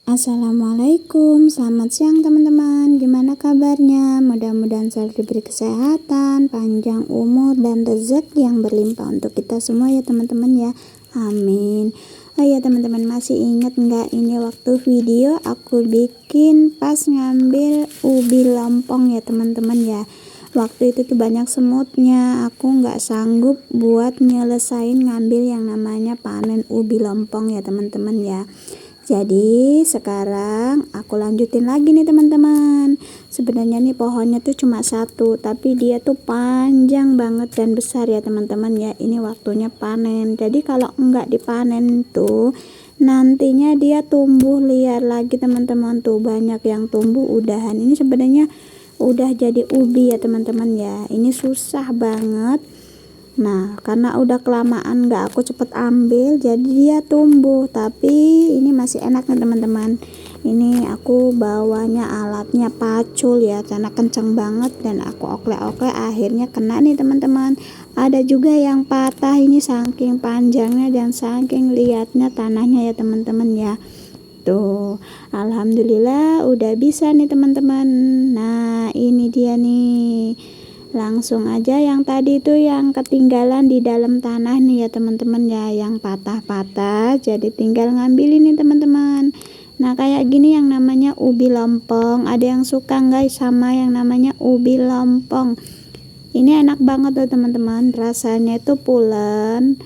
Assalamualaikum, selamat siang teman-teman. Gimana kabarnya? Mudah-mudahan selalu diberi kesehatan, panjang umur, dan rezeki yang berlimpah untuk kita semua ya teman-teman ya. Amin. Oh ya teman-teman, masih ingat nggak ini waktu video aku bikin pas ngambil ubi lompong ya teman-teman ya. Waktu itu tuh banyak semutnya, aku nggak sanggup buat nyelesain ngambil yang namanya panen ubi lompong ya teman-teman ya. Jadi sekarang aku lanjutin lagi nih teman-teman. Sebenarnya nih pohonnya tuh cuma satu, tapi dia tuh panjang banget dan besar ya teman-teman ya. Ini waktunya panen. Jadi kalau enggak dipanen tuh nantinya dia tumbuh liar lagi teman-teman. Tuh banyak yang tumbuh udahan. Ini sebenarnya udah jadi ubi ya teman-teman ya. Ini susah banget. Nah, karena udah kelamaan nggak aku cepet ambil, jadi dia tumbuh. Tapi ini masih enak nih teman-teman. Ini aku bawanya alatnya pacul ya, karena kenceng banget dan aku oklek-oklek akhirnya kena nih teman-teman. Ada juga yang patah, ini saking panjangnya dan saking liatnya tanahnya ya teman-teman ya. Tuh, alhamdulillah udah bisa nih teman-teman. Nah, ini dia nih. Langsung aja yang tadi itu yang ketinggalan di dalam tanah nih ya teman-teman ya, yang patah-patah, jadi tinggal ngambilin nih teman-teman. Nah kayak gini yang namanya ubi lompong. Ada yang suka guys sama yang namanya ubi lompong? Ini enak banget loh teman-teman, rasanya itu pulen,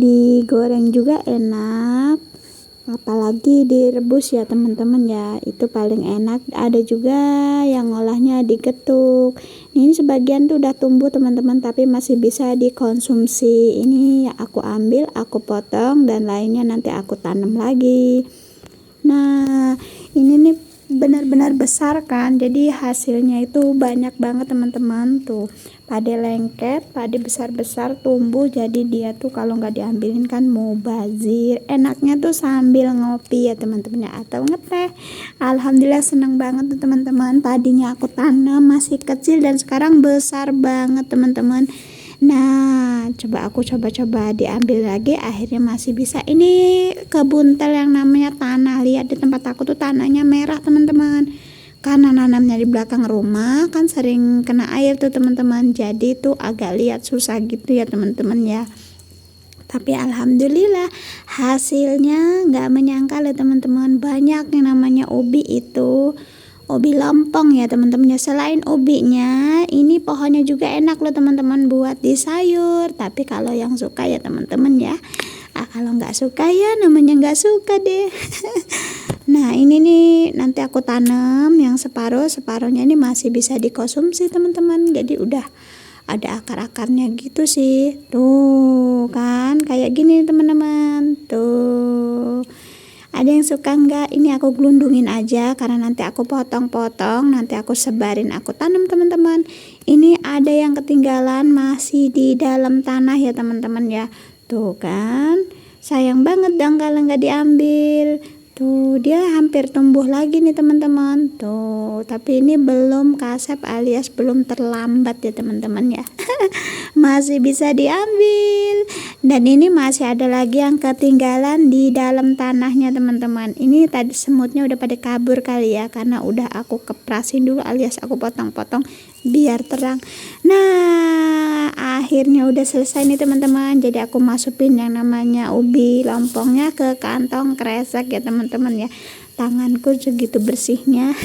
digoreng juga enak, apalagi direbus ya teman-teman ya, itu paling enak. Ada juga yang ngolahnya digetuk. Ini sebagian tuh udah tumbuh teman-teman, tapi masih bisa dikonsumsi. Ini aku ambil, aku potong, dan lainnya nanti aku tanam lagi. Nah ini nih benar-benar besar kan, jadi hasilnya itu banyak banget teman-teman. Tuh padi lengket, padi besar-besar tumbuh, jadi dia tuh kalau nggak diambilin kan mubazir. Enaknya tuh sambil ngopi ya teman-teman ya, atau ngeteh. Alhamdulillah seneng banget tuh teman-teman, padinya aku tanam masih kecil dan sekarang besar banget teman-teman. Nah aku coba diambil lagi, akhirnya masih bisa. Ini kebuntel yang namanya tanah, lihat di tempat aku tuh tanahnya merah teman-teman, karena nanamnya di belakang rumah kan sering kena air tuh teman-teman, jadi tuh agak lihat susah gitu ya teman-teman ya. Tapi alhamdulillah hasilnya nggak menyangkal ya teman-teman, banyak yang namanya ubi itu, ubi lompong ya teman-teman ya. Selain ubinya, ini pohonnya juga enak loh teman-teman buat di sayur. Tapi kalau yang suka ya teman-teman ya, kalau nggak suka ya namanya nggak suka deh. Nah ini nih nanti aku tanam yang separuhnya ini masih bisa dikonsumsi teman-teman. Jadi udah ada akar-akarnya gitu sih. Tuh kan kayak gini teman-teman. Tuh. Ada yang suka enggak? Ini aku gelundungin aja karena nanti aku potong-potong, nanti aku sebarin, aku tanam teman-teman. Ini ada yang ketinggalan masih di dalam tanah ya teman-teman ya. Tuh kan, sayang banget dong kalau nggak diambil. Tuh dia hampir tumbuh lagi nih teman-teman. Tuh, tapi ini belum kasep alias belum terlambat ya teman-teman ya. Masih bisa diambil. Dan ini masih ada lagi yang ketinggalan di dalam tanahnya teman-teman. Ini tadi semutnya udah pada kabur kali ya, karena udah aku keprasin dulu alias aku potong-potong biar terang. Nah akhirnya udah selesai nih teman-teman. Jadi aku masukin yang namanya ubi lompongnya ke kantong kresek ya teman-teman ya. Tanganku segitu bersihnya.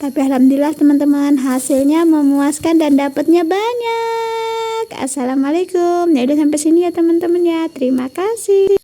Tapi alhamdulillah teman-teman hasilnya memuaskan dan dapatnya banyak. Assalamualaikum. Ya udah sampai sini ya teman-teman ya. Terima kasih.